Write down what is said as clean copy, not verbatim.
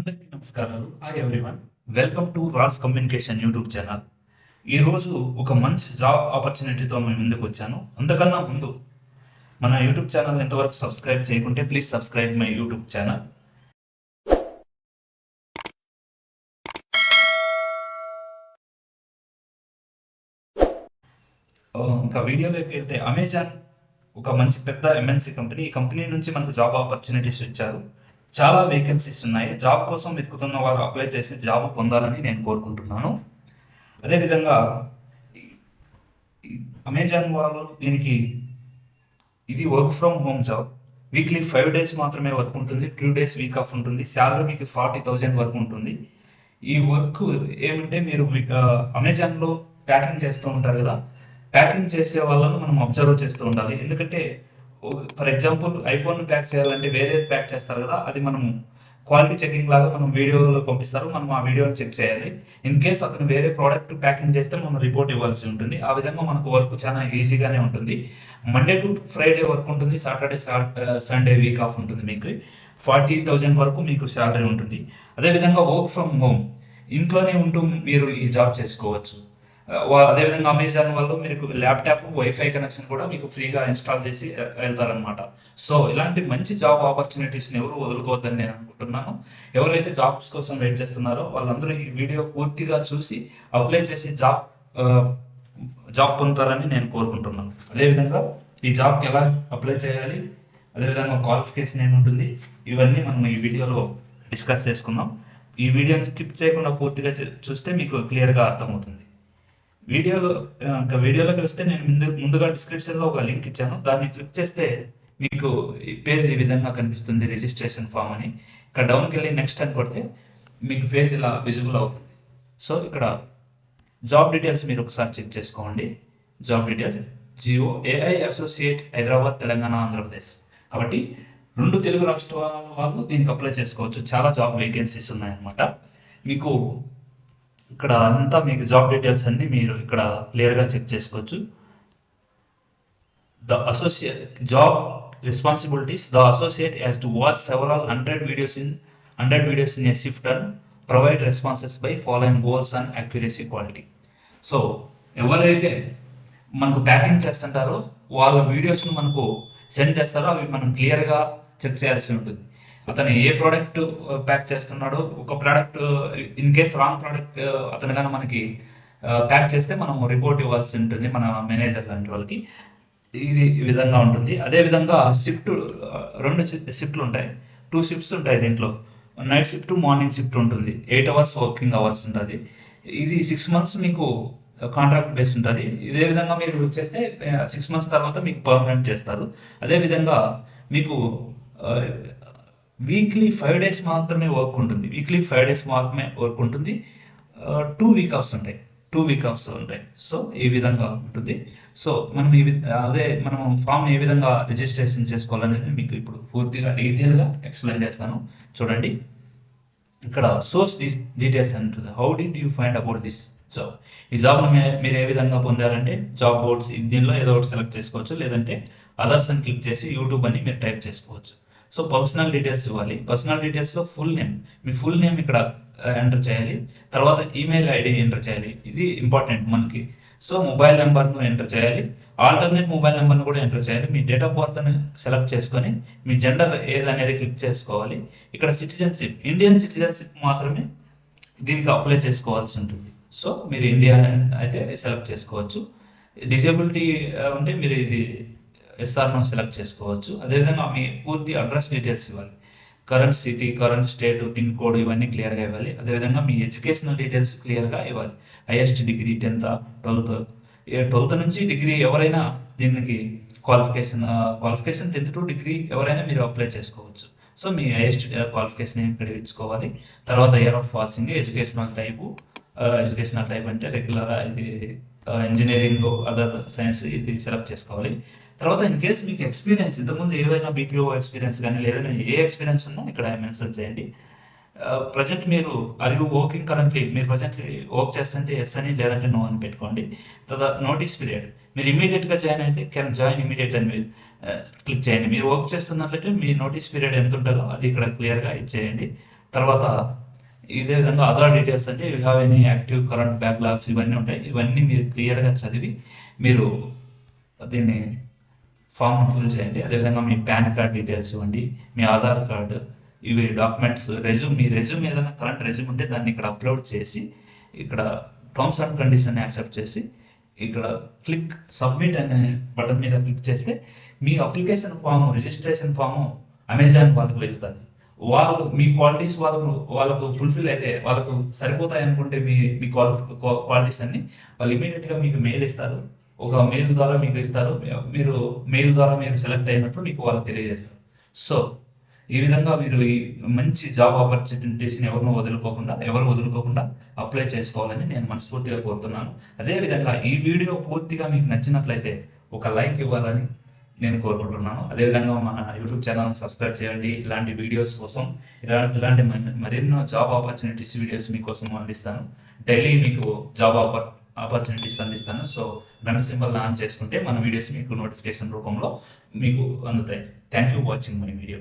అందరికీ నమస్కారాలు. Hi everyone. Welcome to Raj communication YouTube channel. ఈరోజు ఒక మంచి జాబ్ ఆపర్చునిటీతో మేము ముందుకు వచ్చాను. అంతకన్నా ముందు మన యూట్యూబ్ ఛానల్ ఎంతవరకు సబ్స్క్రైబ్ చేయకుంటే please subscribe my YouTube channel. ఇంకా వీడియోలోకి వెళ్తే అమెజాన్ ఒక మంచి పెద్ద ఎంఎన్సీ కంపెనీ. ఈ కంపెనీ నుంచి మనకు జాబ్ ఆపర్చునిటీస్ ఇచ్చారు. చాలా వేకెన్సీస్ ఉన్నాయి. జాబ్ కోసం వెతుకుతున్న వారు అప్లై చేసి జాబ్ పొందాలని నేను కోరుకుంటున్నాను. అదేవిధంగా అమెజాన్ వాళ్ళు దీనికి ఇది work from home job. Weekly 5 days మాత్రమే వర్క్ ఉంటుంది, 2 days వీక్ ఆఫ్ ఉంటుంది. శాలరీ మీకు 40,000 వరకు ఉంటుంది. ఈ వర్క్ ఏమంటే మీరు అమెజాన్లో ప్యాకింగ్ చేస్తూ ఉంటారు కదా, ప్యాకింగ్ చేసే వాళ్ళను మనం అబ్జర్వ్ చేస్తూ ఉండాలి. ఎందుకంటే ఫర్ ఎగ్జాంపుల్ ఐఫోన్ ప్యాక్ చేయాలంటే వేరే ప్యాక్ చేస్తారు కదా, అది మనం క్వాలిటీ చెకింగ్ లాగా మనం వీడియోలో పంపిస్తారు, మనం ఆ వీడియోని చెక్ చేయాలి. ఇన్ కేస్ అతను వేరే ప్రోడక్ట్ ప్యాకింగ్ చేస్తే మనం రిపోర్ట్ ఇవ్వాల్సి ఉంటుంది. ఆ విధంగా మనకు వర్క్ చాలా ఈజీగానే ఉంటుంది. మండే టు ఫ్రైడే వర్క్ ఉంటుంది, సాటర్డే సండే వీక్ ఆఫ్ ఉంటుంది. మీకు 40,000 వరకు మీకు శాలరీ ఉంటుంది. అదేవిధంగా వర్క్ ఫ్రమ్ హోమ్, ఇంట్లోనే ఉంటూ మీరు ఈ జాబ్ చేసుకోవచ్చు. అదేవిధంగా అమెజాన్ వాళ్ళు మీకు ల్యాప్టాప్ వైఫై కనెక్షన్ కూడా మీకు ఫ్రీగా ఇన్స్టాల్ చేసి వెళ్తారనమాట. సో ఇలాంటి మంచి జాబ్ ఆపర్చునిటీస్ని ఎవరు వదులుకోవద్దని నేను అనుకుంటున్నాను. ఎవరైతే జాబ్స్ కోసం వెయిట్ చేస్తున్నారో వాళ్ళందరూ ఈ వీడియో పూర్తిగా చూసి అప్లై చేసి జాబ్ పొందుతారని నేను కోరుకుంటున్నాను. అదేవిధంగా ఈ జాబ్కి ఎలా అప్లై చేయాలి, అదేవిధంగా క్వాలిఫికేషన్ ఏముంటుంది, ఇవన్నీ మనం ఈ వీడియోలో డిస్కస్ చేసుకుందాం. ఈ వీడియోని స్కిప్ చేయకుండా పూర్తిగా చూస్తే మీకు క్లియర్గా అర్థమవుతుంది. వీడియోలోకి వస్తే నేను ముందుగా డిస్క్రిప్షన్లో ఒక లింక్ ఇచ్చాను. దాన్ని క్లిక్ చేస్తే మీకు ఈ పేజ్ ఈ విధంగా కనిపిస్తుంది, రిజిస్ట్రేషన్ ఫామ్ అని. ఇక్కడ డౌన్కి వెళ్ళి నెక్స్ట్ అని కొడితే మీకు పేజ్ ఇలా విజిబుల్ అవుతుంది. సో ఇక్కడ జాబ్ డీటెయిల్స్ మీరు ఒకసారి చెక్ చేసుకోండి. Job details Jio AI associate Hyderabad, Telangana, Andhra Pradesh. కాబట్టి 2 తెలుగు రాష్ట్రాల వాళ్ళు దీనికి అప్లై చేసుకోవచ్చు. చాలా జాబ్ వేకెన్సీస్ ఉన్నాయన్నమాట. మీకు ఇక్కడ అంతా మీకు జాబ్ డీటెయిల్స్ అన్ని మీరు ఇక్కడ క్లియర్గా చెక్ చేసుకోవచ్చు. Job responsibilities, the associate has to watch several 100 videos in a shift and provide responses by following goals and accuracy quality. So ఎవరైతే మనకు ప్యాకింగ్ చేస్తుంటారో వాళ్ళ వీడియోస్ను మనకు సెండ్ చేస్తారో అవి మనం క్లియర్గా చెక్ చేయాల్సి ఉంటుంది. అతను ఏ ప్రోడక్ట్ ప్యాక్ చేస్తున్నాడో, ఒక product in case wrong product అతను కానీ మనకి ప్యాక్ చేస్తే మనం రిపోర్ట్ ఇవ్వాల్సి ఉంటుంది మన మేనేజర్ లాంటి వాళ్ళకి. ఇది ఈ విధంగా ఉంటుంది. అదేవిధంగా షిఫ్ట్ 2 షిఫ్ట్లు ఉంటాయి, 2 shifts ఉంటాయి దీంట్లో. నైట్ షిఫ్ట్, మార్నింగ్ షిఫ్ట్ ఉంటుంది. 8 hours వర్కింగ్ అవర్స్ ఉంటుంది. ఇది 6 months మీకు కాంట్రాక్ట్ బేస్ ఉంటుంది. ఇదే విధంగా మీరు వర్క్ చేస్తే 6 months తర్వాత మీకు పర్మనెంట్ చేస్తారు. అదేవిధంగా మీకు వీక్లీ 5 days మాత్రమే వర్క్ ఉంటుంది. 2 week offs ఉంటాయి. సో ఈ విధంగా ఉంటుంది. సో మనం మనం ఫామ్ ఏ విధంగా రిజిస్ట్రేషన్ చేసుకోవాలనేది మీకు ఇప్పుడు పూర్తిగా డీటెయిల్గా ఎక్స్ప్లెయిన్ చేస్తాను. చూడండి, ఇక్కడ సోర్స్ డీటెయిల్స్ అని ఉంటుంది. How did you find about this job? ఈ జాబ్ను మీరు ఏ విధంగా పొందారంటే జాబ్ బోర్డ్స్, దీనిలో ఏదో ఒకటి సెలెక్ట్ చేసుకోవచ్చు, లేదంటే అదర్స్ అని క్లిక్ చేసి యూట్యూబ్ అని మీరు టైప్ చేసుకోవచ్చు. సో పర్సనల్ డీటెయిల్స్ ఇవ్వాలి. పర్సనల్ డీటెయిల్స్లో ఫుల్ నేమ్, మీ ఫుల్ నేమ్ ఇక్కడ ఎంటర్ చేయాలి. తర్వాత ఈమెయిల్ ఐడి ఎంటర్ చేయాలి, ఇది ఇంపార్టెంట్ మనకి. సో మొబైల్ నెంబర్ను ఎంటర్ చేయాలి. ఆల్టర్నేట్ మొబైల్ నెంబర్ను కూడా ఎంటర్ చేయాలి. మీ డేట్ ఆఫ్ బర్త్ని సెలెక్ట్ చేసుకొని మీ జెండర్ ఏదనేది క్లిక్ చేసుకోవాలి. ఇక్కడ సిటిజన్షిప్, ఇండియన్ సిటిజన్షిప్ మాత్రమే దీనికి అప్లై చేసుకోవాల్సి ఉంటుంది. సో మీరు ఇండియా అయితే సెలెక్ట్ చేసుకోవచ్చు. డిజేబిలిటీ ఉంటే మీరు ఇది ఎస్ఆర్ను సెలెక్ట్ చేసుకోవచ్చు. అదేవిధంగా మీ పూర్తి అడ్రస్ డీటెయిల్స్ ఇవ్వాలి. Current city, current state, pin code ఇవన్నీ క్లియర్గా ఇవ్వాలి. అదేవిధంగా మీ ఎడ్యుకేషనల్ డీటెయిల్స్ క్లియర్గా ఇవ్వాలి. హైయెస్ట్ డిగ్రీ 10th, 12th నుంచి డిగ్రీ ఎవరైనా దీనికి క్వాలిఫికేషన్ 10th to డిగ్రీ ఎవరైనా మీరు అప్లై చేసుకోవచ్చు. సో మీ హైయెస్ట్ క్వాలిఫికేషన్ ఇక్కడ ఇచ్చుకోవాలి. తర్వాత year of passing, educational type అంటే రెగ్యులర్, ఇది ఇంజనీరింగ్, అదర్ సైన్స్ ఇది సెలెక్ట్ చేసుకోవాలి. తర్వాత ఇన్ కేస్ మీకు ఎక్స్పీరియన్స్, ఇంతకుముందు ఏవైనా బీపీఓ ఎక్స్పీరియన్స్ కానీ లేదంటే ఏ ఎక్స్పీరియన్స్ ఉన్నా ఇక్కడ మెన్షన్ చేయండి. ప్రజెంట్ మీరు వర్కింగ్ కరెంట్లీ, మీరు ప్రజెంట్లీ వర్క్ చేస్తుంటే ఎస్ అని లేదంటే నో అని పెట్టుకోండి. తర్వాత నోటీస్ పీరియడ్, మీరు ఇమీడియట్గా జాయిన్ అయితే కెన్ జాయిన్ ఇమీడియట్ అని క్లిక్ చేయండి. మీరు వర్క్ చేస్తున్నట్లయితే మీ నోటీస్ పీరియడ్ ఎంత ఉంటుందో అది ఇక్కడ క్లియర్గా ఇచ్చేయండి. తర్వాత ఇదే విధంగా అదర్ డీటెయిల్స్ అంటే you have any active current backlogs ఇవన్నీ ఉంటాయి. ఇవన్నీ మీరు క్లియర్గా చదివి మీరు దీన్ని ఫామ్ ఫిల్ చేయండి. అదేవిధంగా మీ పాన్ కార్డ్ డీటెయిల్స్ ఇవ్వండి, మీ ఆధార్ కార్డు, ఇవి డాక్యుమెంట్స్, మీ రెజ్యూమ్ ఏదైనా కరెంట్ రెజ్యూమ్ ఉంటే దాన్ని ఇక్కడ అప్లోడ్ చేసి ఇక్కడ టర్మ్స్ అండ్ కండిషన్ యాక్సెప్ట్ చేసి ఇక్కడ క్లిక్ సబ్మిట్ అనే బటన్ మీద క్లిక్ చేస్తే మీ application form, registration form Amazon వాళ్ళకి వెళ్తుంది. వాళ్ళు మీ క్వాలిటీస్ వాళ్ళకు ఫుల్ఫిల్ అయితే వాళ్ళకు సరిపోతాయి అనుకుంటే మీ క్వాలిటీస్ అన్ని వాళ్ళు ఇమీడియట్గా మీకు మెయిల్ ఇస్తారు. ఒక మెయిల్ ద్వారా మీకు ఇస్తారు. మీరు మెయిల్ ద్వారా మీరు సెలెక్ట్ అయినట్టు మీకు వాళ్ళకి తెలియజేస్తారు. సో ఈ విధంగా మీరు ఈ మంచి జాబ్ ఆపర్చునిటీస్ని ఎవరు వదులుకోకుండా అప్లై చేసుకోవాలని నేను మనస్ఫూర్తిగా కోరుతున్నాను. అదేవిధంగా ఈ వీడియో పూర్తిగా మీకు నచ్చినట్లయితే ఒక లైక్ ఇవ్వాలని నేను కోరుకుంటున్నాను. అదేవిధంగా మన యూట్యూబ్ ఛానల్ సబ్స్క్రైబ్ చేయండి. ఇలాంటి వీడియోస్ కోసం ఇలాంటి మరెన్నో జాబ్ ఆపర్చునిటీస్ వీడియోస్ మీకోసం అందిస్తాను. డైలీ మీకు జాబ్ ఆపర్చునిటీస్ అందిస్తాను. సో గంట సింబల్ ఆన్ చేసుకుంటే మన వీడియోస్ మీకు నోటిఫికేషన్ రూపంలో మీకు అందుతాయి. Thank you watching my video.